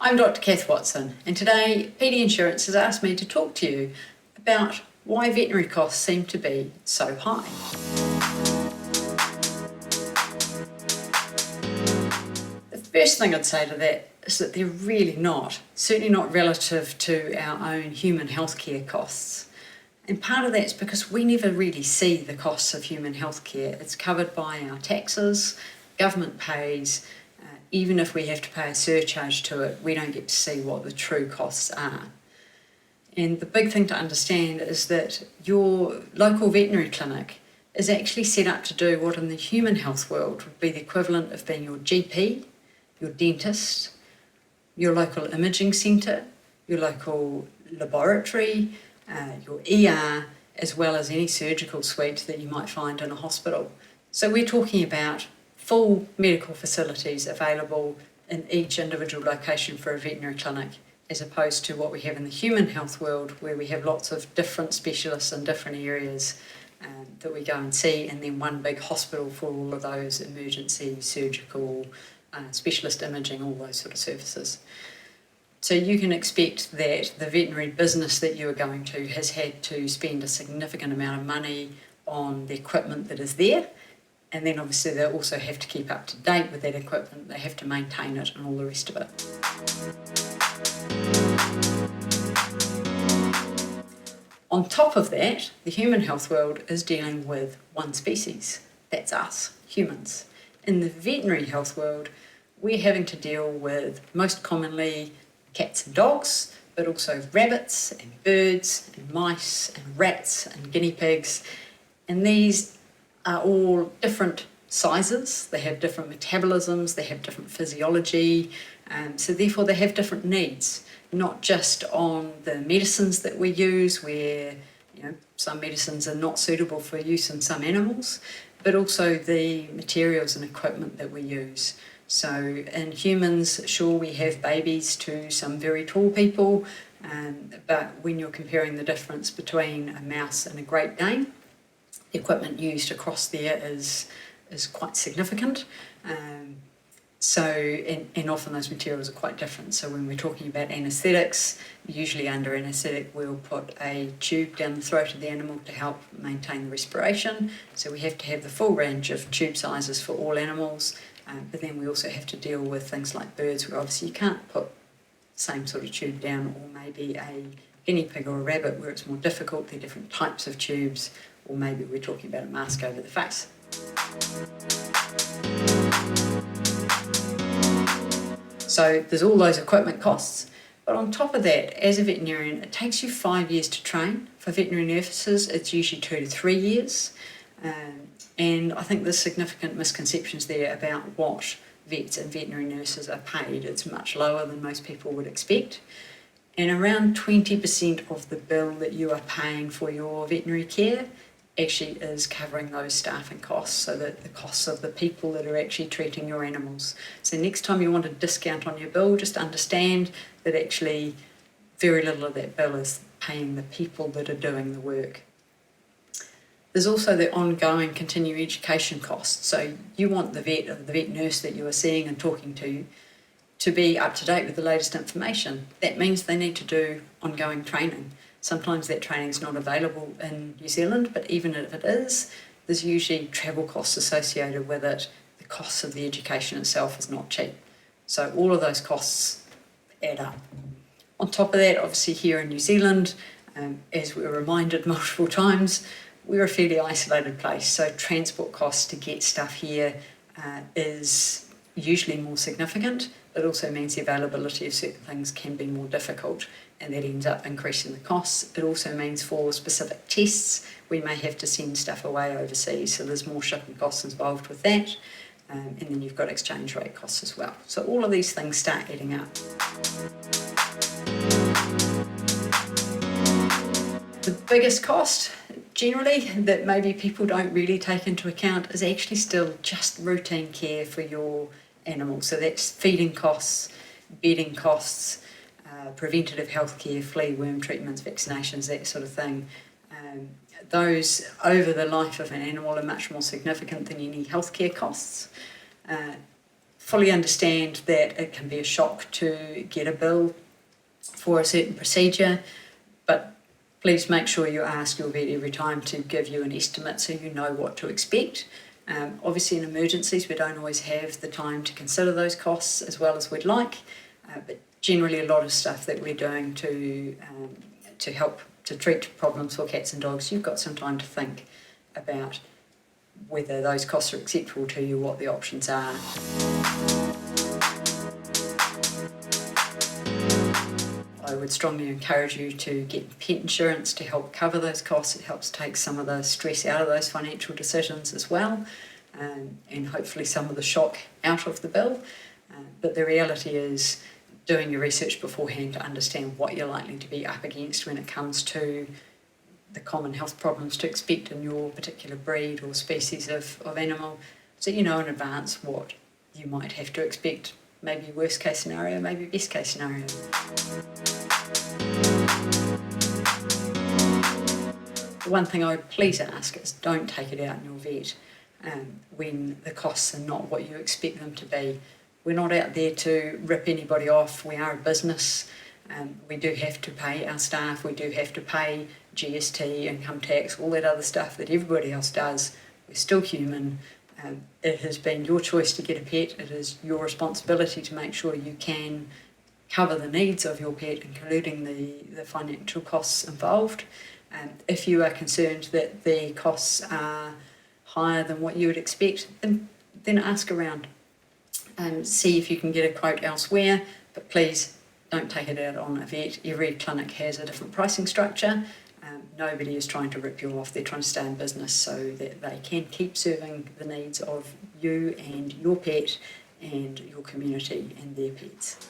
I'm Dr. Cath Watson, and today PD Insurance has asked me to talk to you about why veterinary costs seem to be so high. The first thing I'd say to that is that they're really not, certainly not relative to our own human healthcare costs. And part of that's because we never really see the costs of human healthcare. It's covered by our taxes, government pays. Even if we have to pay a surcharge to it, we don't get to see what the true costs are. And the big thing to understand is that your local veterinary clinic is actually set up to do what in the human health world would be the equivalent of being your GP, your dentist, your local imaging centre, your local laboratory, your ER, as well as any surgical suite that you might find in a hospital. So we're talking about full medical facilities available in each individual location for a veterinary clinic, as opposed to what we have in the human health world, where we have lots of different specialists in different areas that we go and see, and then one big hospital for all of those emergency, surgical, specialist imaging, all those sort of services. So you can expect that the veterinary business that you are going to has had to spend a significant amount of money on the equipment that is there. And then obviously they also have to keep up to date with that equipment, they have to maintain it and all the rest of it. On top of that, the human health world is dealing with one species, that's us, humans. In the veterinary health world, we're having to deal with, most commonly, cats and dogs, but also rabbits and birds and mice and rats and guinea pigs. And these are all different sizes, they have different metabolisms, they have different physiology, so therefore they have different needs, not just on the medicines that we use, where some medicines are not suitable for use in some animals, but also the materials and equipment that we use. So in humans, sure, we have babies to some very tall people, but when you're comparing the difference between a mouse and a Great Dane, the equipment used across there is quite significant. And often those materials are quite different. So when we're talking about anaesthetics, usually under anaesthetic we'll put a tube down the throat of the animal to help maintain the respiration. So we have to have the full range of tube sizes for all animals. But then we also have to deal with things like birds, where obviously you can't put the same sort of tube down, or maybe a guinea pig or a rabbit where it's more difficult, they're different types of tubes, or maybe we're talking about a mask over the face. So there's all those equipment costs, but on top of that, as a veterinarian, it takes you 5 years to train. For veterinary nurses, it's usually 2 to 3 years. And I think there's significant misconceptions there about what vets and veterinary nurses are paid. It's much lower than most people would expect. And around 20% of the bill that you are paying for your veterinary care actually is covering those staffing costs, so that the costs of the people that are actually treating your animals. So next time you want a discount on your bill, just understand that actually very little of that bill is paying the people that are doing the work. There's also the ongoing continuing education costs. So you want the vet or the vet nurse that you are seeing and talking to be up to date with the latest information. That means they need to do ongoing training. Sometimes that training is not available in New Zealand, but even if it is, there's usually travel costs associated with it. The cost of the education itself is not cheap. So all of those costs add up. On top of that, obviously here in New Zealand, as we were reminded multiple times, we're a fairly isolated place, so transport costs to get stuff here is usually more significant. It also means the availability of certain things can be more difficult, and that ends up increasing the costs. It also means for specific tests, we may have to send stuff away overseas, so there's more shipping costs involved with that. And then you've got exchange rate costs as well. So all of these things start adding up. The biggest cost, generally, that maybe people don't really take into account is actually still just routine care for your animals. So that's feeding costs, bedding costs, preventative health care, flea, worm treatments, vaccinations, that sort of thing. Those over the life of an animal are much more significant than any healthcare costs. fully understand that it can be a shock to get a bill for a certain procedure, but please make sure you ask your vet every time to give you an estimate so you know what to expect. Obviously in emergencies we don't always have the time to consider those costs as well as we'd like, but generally a lot of stuff that we're doing to help to treat problems for cats and dogs, you've got some time to think about whether those costs are acceptable to you, what the options are. I would strongly encourage you to get pet insurance to help cover those costs. It helps take some of the stress out of those financial decisions as well, and hopefully some of the shock out of the bill. But the reality is doing your research beforehand to understand what you're likely to be up against when it comes to the common health problems to expect in your particular breed or species of animal, so you know in advance what you might have to expect, maybe worst case scenario, maybe best case scenario. The one thing I would please ask is don't take it out on your vet when the costs are not what you expect them to be. We're not out there to rip anybody off. We are a business. We do have to pay our staff. We do have to pay GST, income tax, all that other stuff that everybody else does. We're still human. It has been your choice to get a pet. It is your responsibility to make sure you can cover the needs of your pet, including the financial costs involved. If you are concerned that the costs are higher than what you would expect, then ask around. See if you can get a quote elsewhere, but please don't take it out on a vet. Every clinic has a different pricing structure. Nobody is trying to rip you off. They're trying to stay in business so that they can keep serving the needs of you and your pet and your community and their pets.